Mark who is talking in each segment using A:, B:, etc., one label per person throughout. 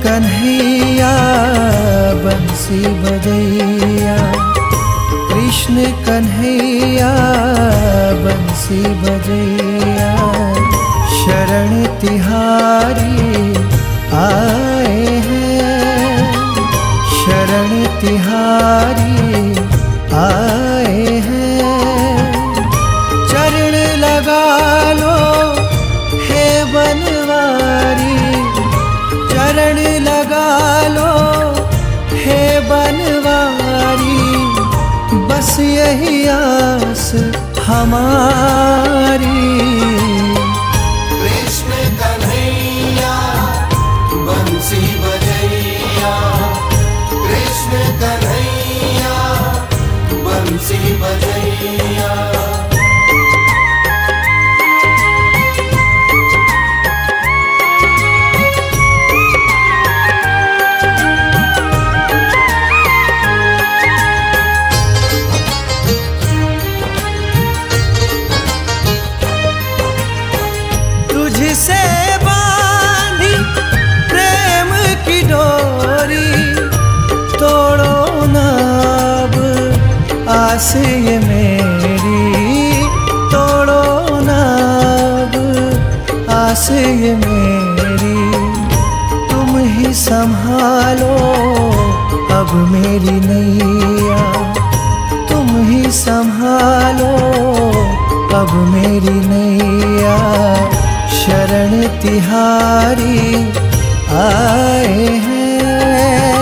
A: कन्हैया बंसी बजैया, कृष्ण कन्हैया बंसी बजैया, शरण तिहारी आए हैं, शरण तिहारी आए हैं। चरण लगा लो हे बनवारी, चरण लगा लो हे बनवारी, बस यही आस हमारी।
B: कृष्ण कन्हैया बंसी बजैया, कृष्ण कन्हैया बंसी बजैया।
A: तुझसे बांधी प्रेम की डोरी, तोड़ो ना अब आस ये मेरी, तोड़ो ना अब आस ये मेरी। तुम ही संभालो अब मेरी नैया, तुम ही संभालो अब मेरी नैया। शरण तिहारी आए हैं,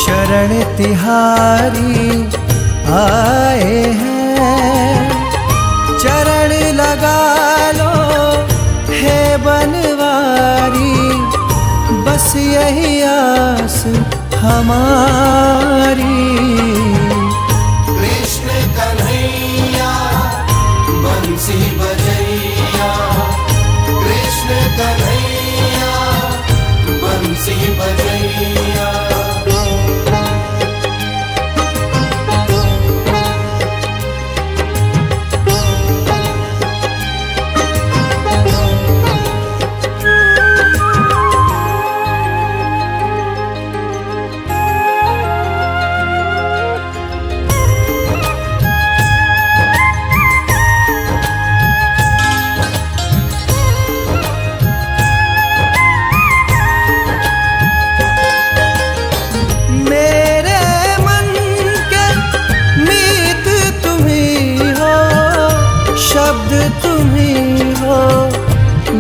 A: शरण तिहारी आए हैं। चरण लगा लो हे बनवारी, बस यही आस हमारी।
B: कृष्ण कन्हैया बंसी बजैया, कृष्ण कन्हैया बंसी बजैया।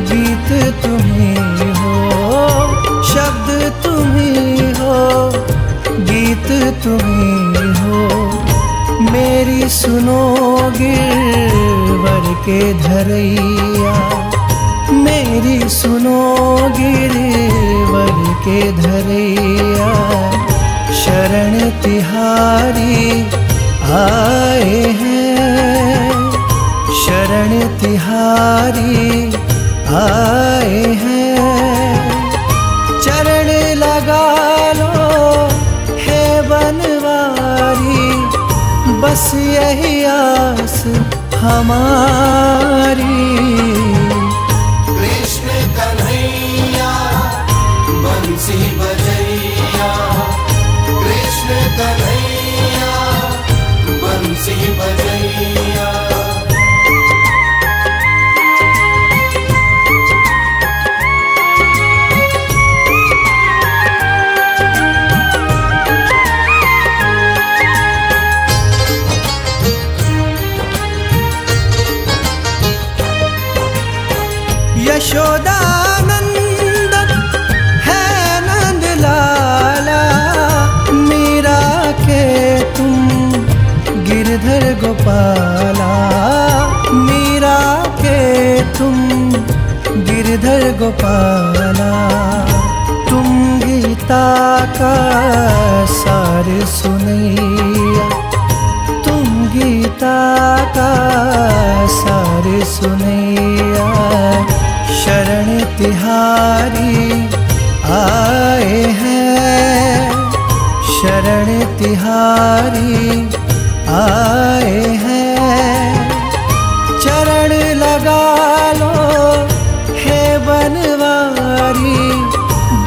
A: गीत तुम्ही हो, शब्द तुम्ही हो, गीत तुम्ही हो। मेरी सुनो गिरवर के धरैया, मेरी सुनो गिरवर के धरैया। शरण तिहारी आए हैं, शरण तिहारी आए हैं। चरण लगा लो हे बनवारी, बस यही आस हमारी।
B: कृष्ण कन्हैया बंसी बजैया, कृष्ण कन्हैया बंसी बजैया।
A: यशोदानंदन है नंद लाला, मीरा के तुम गिरधर गोपाला, मीरा के तुम गिरधर गोपाला। तुम गीता का सार सुनैया, तुम गीता का सार सुनैया। शरण तिहारी आए हैं, शरण तिहारी आए हैं। चरण लगा लो हे बनवारी,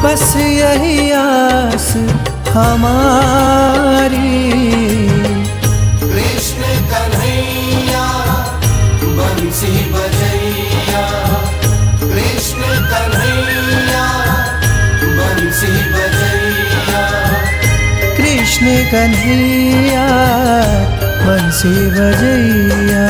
A: बस यही आस हमारी।
B: कृष्ण कन्हैया बंसी बजैया, कृष्ण कन्हैया बंसी बजैया,
A: कृष्ण कन्हैया बंसी बजैया।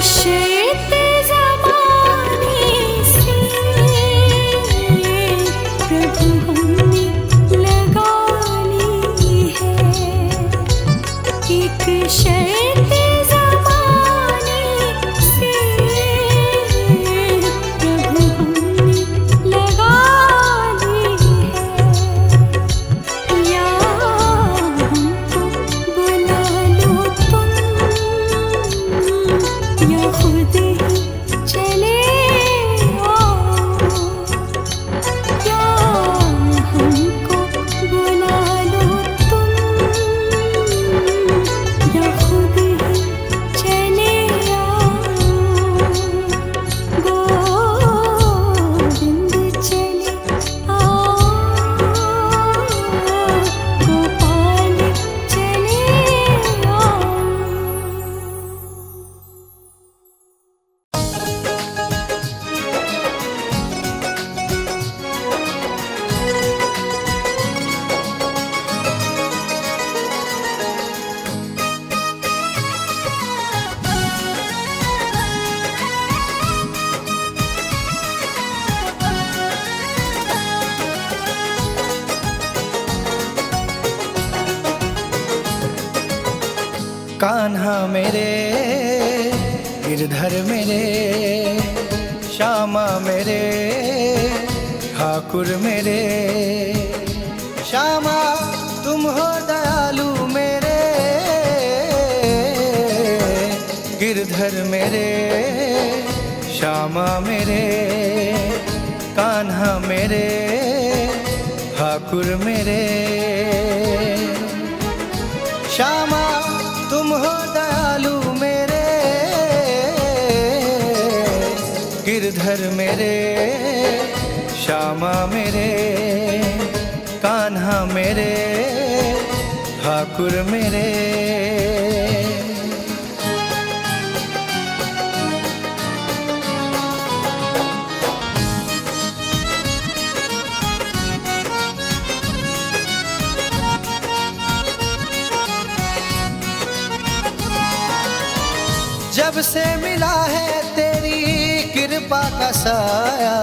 C: शर्त ज़माने से प्रभु हमने लगा ली है। एक शर्त ज़माने से प्रभु हमने लगा ली है। या हमको बुला लो तुम या खुद ही चले आओ। या हमको बुला लो तुम या खुद ही चले आओ। गोविंद चले आओ, गोपाल चले आओ।
A: कान्हा मेरे, गिरधर मेरे, श्यामा मेरे, ठाकुर मेरे। श्यामा तुम हो दयालु मेरे, गिरधर मेरे, श्यामा मेरे, कान्हा मेरे, ठाकुर मेरे। श्यामा तुम हो दयालु मेरे, गिरधर मेरे, श्यामा मेरे, कान्हा मेरे, ठाकुर मेरे। जब से मिला है तेरी कृपा का साया,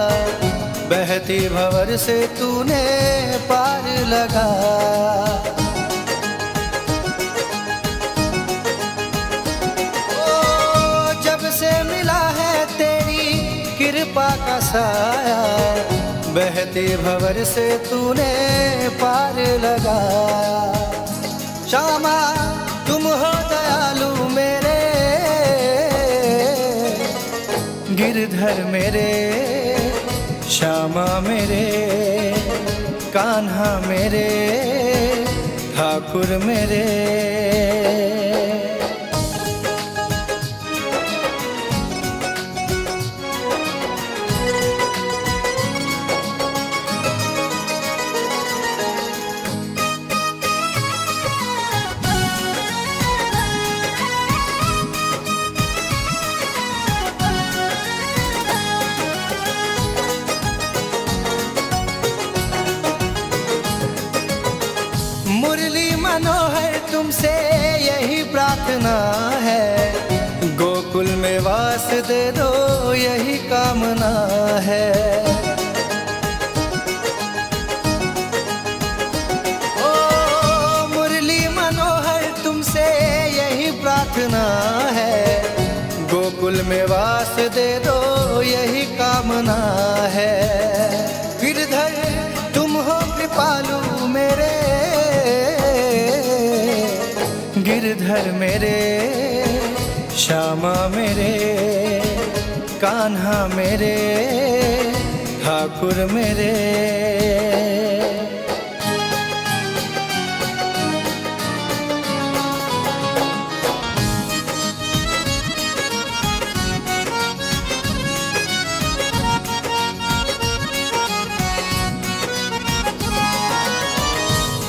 A: बहती भंवर से तूने पार लगाया। ओ जब से मिला है तेरी कृपा का साया, बहती भंवर से तूने पार लगाया। श्यामा तुम हो दयालु मेरे, गिरधर मेरे, श्यामा मेरे, कान्हा मेरे, ठाकुर मेरे। मुरली मनोहर तुमसे यही प्रार्थना है, गोकुल में वास दे दो यही कामना है। ओ मुरली मनोहर तुमसे यही प्रार्थना है, गोकुल में वास दे दो यही कामना है। गिरधर तुम हो कृपालु मेरे, गिरधर मेरे, श्यामा मेरे, कान्हा मेरे, ठाकुर मेरे।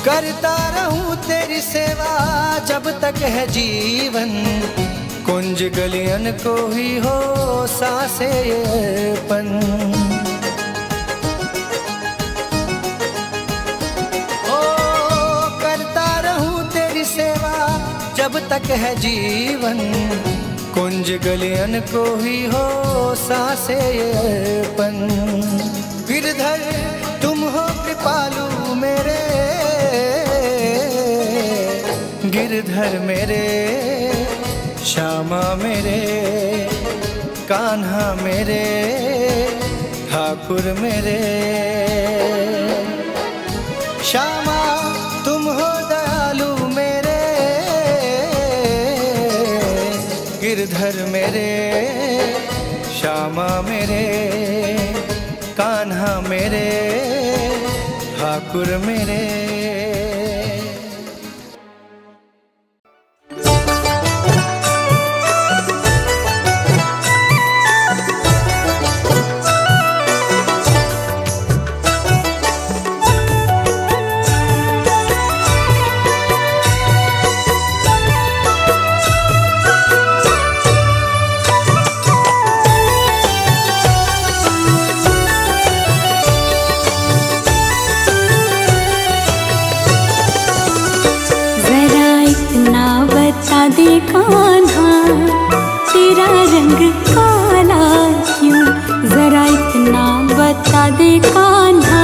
A: करता रहूं तेरी सेवा जब तक है जीवन, कुंज गलियन को ही हो सांसे अर्पण। ओ करता रहूं तेरी सेवा जब तक है जीवन, कुंज गलियन को ही हो सांसे ये अर्पण। गिरधर तुम हो कृपालु मेरे, गिरधर मेरे, श्यामा मेरे, कान्हा मेरे, ठाकुर मेरे। श्यामा तुम हो दयालु मेरे, गिरधर मेरे, श्यामा मेरे, कान्हा मेरे, ठाकुर मेरे।
C: दे कान्हा तेरा रंग काला क्यों, जरा इतना बता दे कान्हा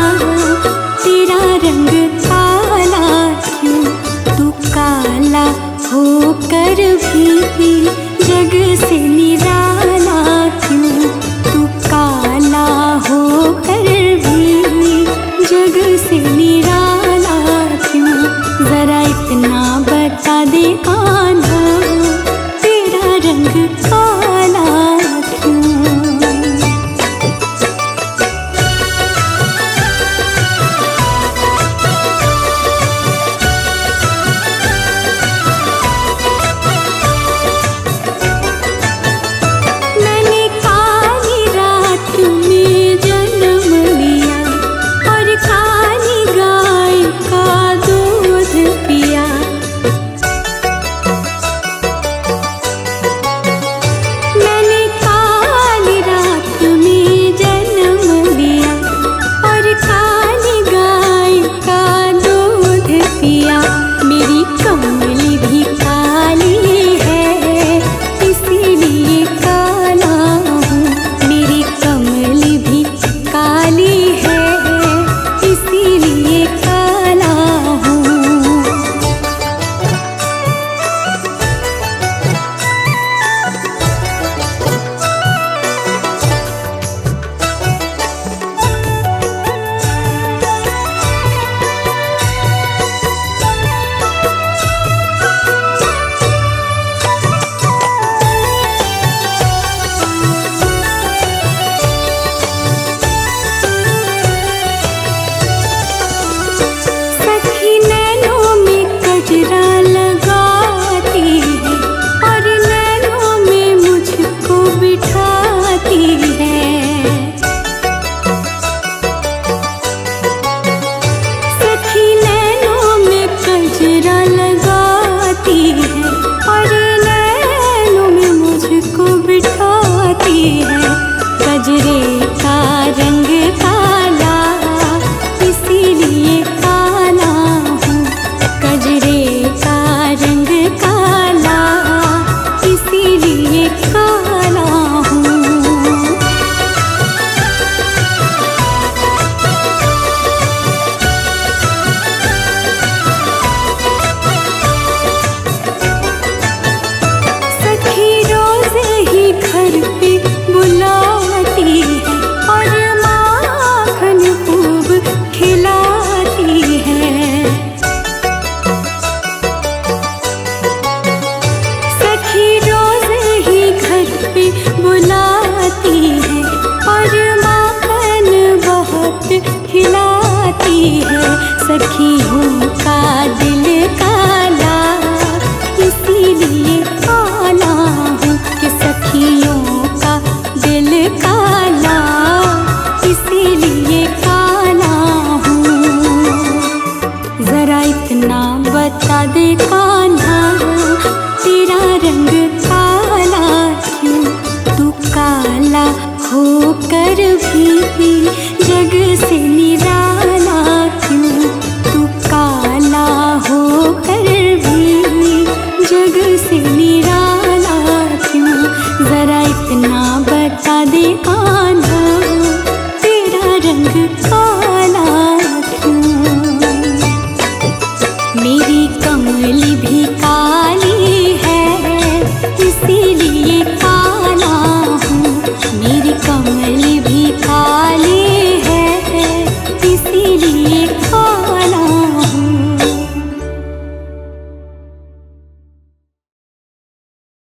C: तेरा रंग काला क्यों। तू काला होकर भी जग से निराला क्यों, तू काला होकर भी जग से निराला क्यों। जरा इतना बता दे कान्हा तेरा रंग काला क्यों। मैंने काली रात में जन्म लिया और काली गाय का दूध पिया। मैंने काली रात में जन्म लिया और काली गाय का दूध पिया। मेरी कमली भी काली है इसीलिए काला हूँ, मेरी कमली भी काली है इसीलिए काला हूँ। सखी नैनों में कजरा लगाती है और नैनों में मुझको बिठाती है। सखी नैनों में कजरा लगाती है और नैनों में मुझको बिठाती है। कजरे का रंग काला इसीलिए काला हूँ, कजरे का रंग काला इसीलिए काला हूँ। सखी रोज ही घर पे बुलाती है और माखन खूब खिलाती है। सखी रोज ही घर पे बुलाती है और माखन बहुत खिलाती है। सखियों का दिल काला इसीलिए काला हूँ कि सखियों का दिल काला इसीलिए काला हूँ। जरा इतना बता दे कान्हा तेरा रंग काला क्यों, तू काला होकर भी जग से निराला क्यों, तू काला होकर भी जग से निराला क्यों। मेरी कमली भी काली